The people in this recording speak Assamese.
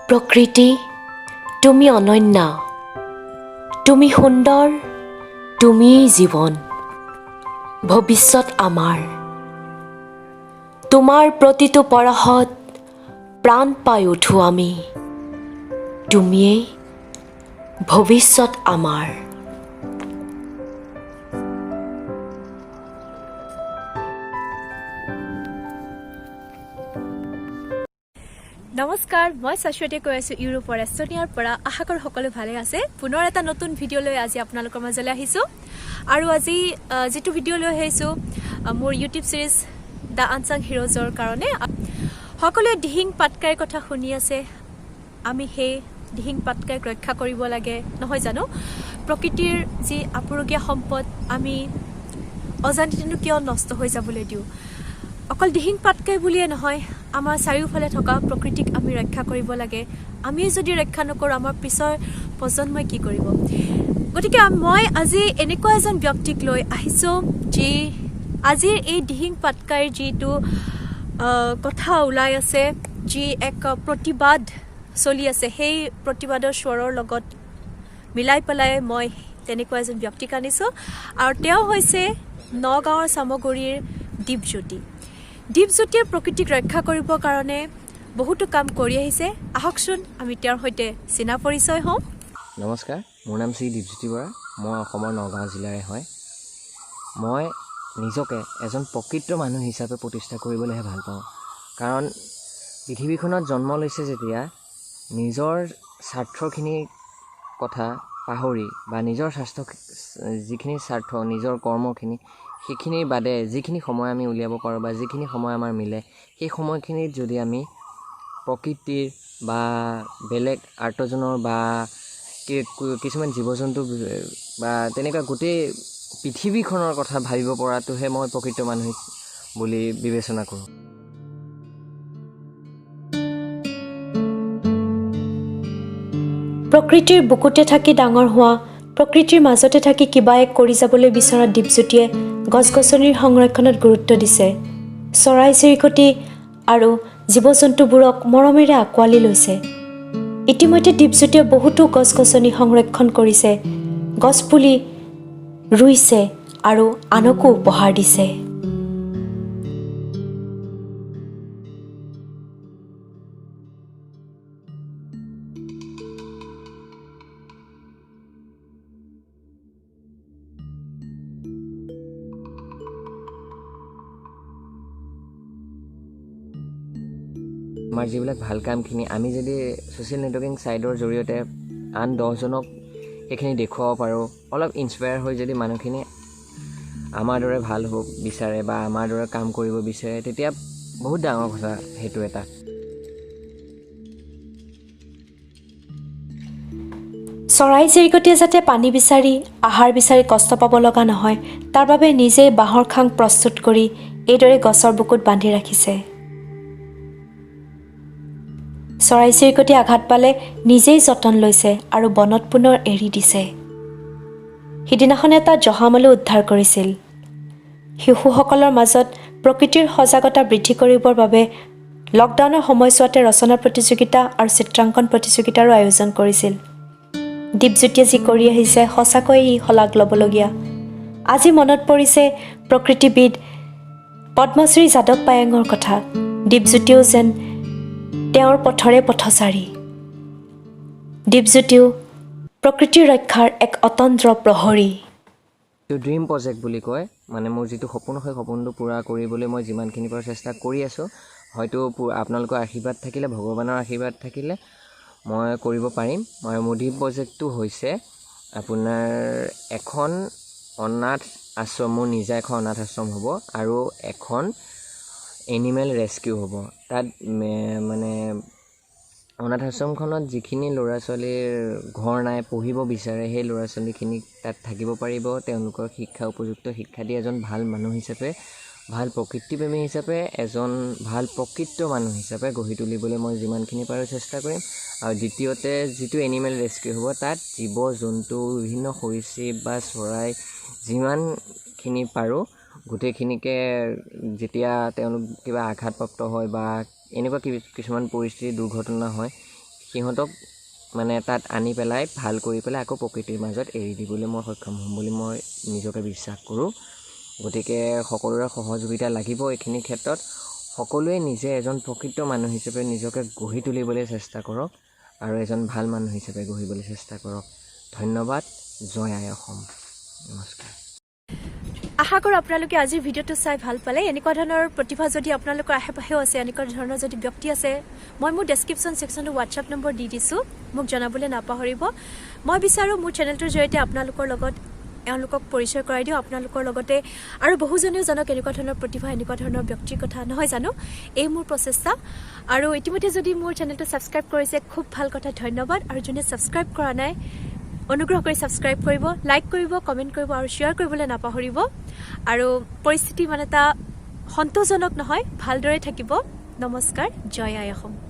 প্ৰকৃতি তুমি অনন্য, তুমি সুন্দৰ, তুমি জীৱন, ভৱিষ্যত আমাৰ। তোমাৰ প্ৰতিটো পৰশত প্ৰাণ পাই উঠো আমি, তুমিয়েই ভৱিষ্যত আমাৰ। নমস্কাৰ, মই শাশ্বতীয়ে কৈ আছোঁ ইউৰোপৰ এস্তোনিয়াৰ পৰা। আশা কৰোঁ সকলো ভালে আছে। পুনৰ এটা নতুন ভিডিঅ' লৈ আজি আপোনালোকৰ মাজলৈ আহিছোঁ। আৰু আজি যিটো ভিডিঅ' লৈ আহিছোঁ মোৰ ইউটিউব ছিৰিজ দ্য আনচাং হিৰ'জৰ কাৰণে। সকলোৱে দিহিং পাটকাইৰ কথা শুনি আছে। আমি সেই দিহিং পাটকাইক ৰক্ষা কৰিব লাগে, নহয় জানো? প্ৰকৃতিৰ যি আপুৰুগীয়া সম্পদ আমি অজানিতেনো কিয় নষ্ট হৈ যাবলৈ দিওঁ? অকল দিহিং পাটকাই বুলিয়ে নহয়, আমাৰ চাৰিওফালে থকা প্ৰকৃতিক আমি ৰক্ষা কৰিব লাগে। আমি যদি ৰক্ষা নকৰোঁ, আমাৰ পিছৰ প্ৰজন্মই কি কৰিব? গতিকে মই আজি এনেকুৱা এজন ব্যক্তিক লৈ আহিছোঁ, যি আজিৰ এই দিহিং পাটকাইৰ যিটো কথা ওলাই আছে, যি এক প্ৰতিবাদ চলি আছে, সেই প্ৰতিবাদৰ স্বৰৰ লগত মিলাই পেলাই মই তেনেকুৱা এজন ব্যক্তিক আনিছোঁ। আৰু তেওঁ হৈছে নগাঁৱৰ চামগুৰিৰ দীপজ্যোতি। দীপজ্যোতিয়ে প্ৰকৃতিক ৰক্ষা কৰিবৰ কাৰণে বহুতো কাম কৰি আহিছে। আহকচোন আমি তেওঁৰ সৈতে চিনা পৰিচয় হওঁ। নমস্কাৰ, মোৰ নাম শ্ৰী দীপজ্যোতি বৰা। মই অসমৰ নগাঁও জিলাৰে হয়। মই নিজকে এজন প্ৰকৃত মানুহ হিচাপে প্ৰতিষ্ঠা কৰিবলৈহে ভাল পাওঁ। কাৰণ পৃথিৱীখনত জন্ম লৈছে যেতিয়া নিজৰ স্বাৰ্থখিনিৰ কথা পাহৰি বা নিজৰ যিখিনি স্বাৰ্থ, নিজৰ কৰ্মখিনি, সেইখিনিৰ বাদে যিখিনি সময় আমি উলিয়াব পাৰোঁ বা যিখিনি সময় আমাৰ মিলে, সেই সময়খিনিত যদি আমি প্ৰকৃতিৰ বা বেলেগ আৰ্তজনৰ বা কিছুমান জীৱ জন্তু বা তেনেকুৱা গোটেই পৃথিৱীখনৰ কথা ভাবিব পৰাটোহে মই প্ৰকৃত মানুহ বুলি বিবেচনা কৰোঁ। প্ৰকৃতিৰ বুকুতে থাকি ডাঙৰ হোৱা, প্ৰকৃতিৰ মাজতে থাকি কিবা এক কৰি যাবলৈ বিচৰা দীপজ্যোতিয়ে গছ-গছনিৰ সংৰক্ষণত গুৰুত্ব দিছে। চৰাই-চিৰিকটি আৰু জীৱ-জন্তুবোৰক মৰমেৰে আঁকোৱালি লৈছে। ইতিমধ্যে দীপজ্যোতিয়ে বহুতো গছ-গছনি সংৰক্ষণ কৰিছে, গছপুলি ৰুইছে আৰু আনকো উপহাৰ দিছে। আমাৰ যিবিলাক ভাল কামখিনি আমি যদি ছ'চিয়েল নেটৱৰ্কিং ছাইটৰ জৰিয়তে আন 10জনক সেইখিনি দেখুৱাব পাৰোঁ, অলপ ইনস্পায়াৰ হৈ যদি মানুহখিনি আমাৰ দৰে ভাল হ'ব বিচাৰে বা আমাৰ দৰে কাম কৰিব বিচাৰে, তেতিয়া বহুত ডাঙৰ কথা সেইটো এটা। চৰাই-চিৰিকটিয়ে যাতে পানী বিচাৰি, আহাৰ বিচাৰি কষ্ট পাব লগা নহয়, তাৰ বাবে নিজেই বাঁহৰ খাং প্ৰস্তুত কৰি এইদৰে গছৰ বুকুত বান্ধি ৰাখিছে। চৰাই-চিৰিকটিয়ে আঘাত পালে নিজেই যতন লৈছে আৰু বনত পুনৰ এৰি দিছে। সিদিনাখন এটা জহামালো উদ্ধাৰ কৰিছিল। শিশুসকলৰ মাজত প্ৰকৃতিৰ সজাগতা বৃদ্ধি কৰিবৰ বাবে লকডাউনৰ সময়ছোৱাতে ৰচনা প্ৰতিযোগিতা আৰু চিত্ৰাংকন প্ৰতিযোগিতাৰো আয়োজন কৰিছিল। দীপজ্যোতিয়ে যি কৰি আহিছে, সঁচাকৈয়ে ই শলাগ ল'বলগীয়া। আজি মনত পৰিছে প্ৰকৃতিবিদ পদ্মশ্ৰী যাদৱ পায়েঙৰ কথা। দীপজ্যোতিও যেন তেওঁৰ পথৰে পথচাৰী। দীপজ্যোতিও প্ৰকৃতিৰ ৰক্ষাৰ এক অতন্ত্ৰ প্ৰহৰী। ড্ৰিম প্ৰজেক্ট বুলি কয়, মানে মোৰ যিটো সপোন, সেই সপোনটো পূৰা কৰিবলৈ মই যিমানখিনি পাৰোঁ চেষ্টা কৰি আছোঁ। হয়তো আপোনালোকৰ আশীৰ্বাদ থাকিলে, ভগৱানৰ আশীৰ্বাদ থাকিলে মই কৰিব পাৰিম। আৰু মোৰ ড্ৰিম প্ৰজেক্টটো হৈছে আপোনাৰ এখন অনাথ আশ্ৰম, মোৰ নিজা এখন অনাথ আশ্ৰম হ'ব আৰু এখন এনিমেল ৰেস্কিউ হ'ব। তাত মানে অনাথ আশ্ৰমখনত যিখিনি ল'ৰা ছোৱালীৰ ঘৰ নাই, পঢ়িব বিচাৰে, সেই ল'ৰা ছোৱালীখিনিক তাত থাকিব পাৰিব। তেওঁলোকৰ উপযুক্ত শিক্ষা দি এজন ভাল মানুহ হিচাপে, ভাল প্ৰকৃতিপ্ৰেমী হিচাপে, এজন ভাল প্ৰকৃত মানুহ হিচাপে গঢ়ি তুলিবলৈ মই যিমানখিনি পাৰোঁ চেষ্টা কৰিম। আৰু দ্বিতীয়তে যিটো এনিমেল ৰেস্কিউ হ'ব, তাত জীৱ জন্তু, বিভিন্ন সৰীসৃপ বা চৰাই যিমানখিনি পাৰোঁ গোটেইখিনিকে, যেতিয়া তেওঁলোক কিবা আঘাতপ্ৰাপ্ত হয় বা এনেকুৱা কিছুমান পৰিস্থিতি, দুৰ্ঘটনা হয়, সিহঁতক মানে তাত আনি পেলাই ভাল কৰি পেলাই আকৌ প্ৰকৃতিৰ মাজত এৰি দিবলৈ মই সক্ষম হ'ম বুলি মই নিজকে বিশ্বাস কৰোঁ। গতিকে সকলোৰে সহযোগিতা লাগিব এইখিনি ক্ষেত্ৰত। সকলোৱে নিজে এজন প্ৰকৃত মানুহ হিচাপে নিজকে গঢ়ি তুলিবলৈ চেষ্টা কৰক আৰু এজন ভাল মানুহ হিচাপে গঢ়িবলৈ চেষ্টা কৰক। ধন্যবাদ। জয় আই অসম। নমস্কাৰ। আশা কৰোঁ আপোনালোকে আজিৰ ভিডিঅ'টো চাই ভাল পালে। এনেকুৱা ধৰণৰ প্ৰতিভা যদি আপোনালোকৰ আশে পাশেও আছে, এনেকুৱা ধৰণৰ যদি ব্যক্তি আছে, মই মোৰ ডেছক্ৰিপশ্যন ছেকশ্যনত হোৱাটছআপ নম্বৰ দি দিছোঁ, মোক জনাবলৈ নাপাহৰিব। মই বিচাৰোঁ মোৰ চেনেলটোৰ জৰিয়তে আপোনালোকৰ লগত এওঁলোকক পৰিচয় কৰাই দিওঁ, আপোনালোকৰ লগতে আৰু বহুজনেও জানক এনেকুৱা ধৰণৰ প্ৰতিভা, এনেকুৱা ধৰণৰ ব্যক্তিৰ কথা, নহয় জানো? এই মোৰ প্ৰচেষ্টা। আৰু ইতিমধ্যে যদি মোৰ চেনেলটো ছাবস্ক্ৰাইব কৰিছে, খুব ভাল কথা, ধন্যবাদ। আৰু যোনে ছাবস্ক্ৰাইব কৰা নাই, অনুগ্ৰহ কৰি ছাবস্ক্ৰাইব কৰিব, লাইক কৰিব, কমেণ্ট কৰিব আৰু শ্বেয়াৰ কৰিবলৈ নাপাহৰিব। আৰু পৰিস্থিতি মানে এটা সন্তোষজনক নহয়, ভালদৰে থাকিব। নমস্কাৰ। জয় আই অসম।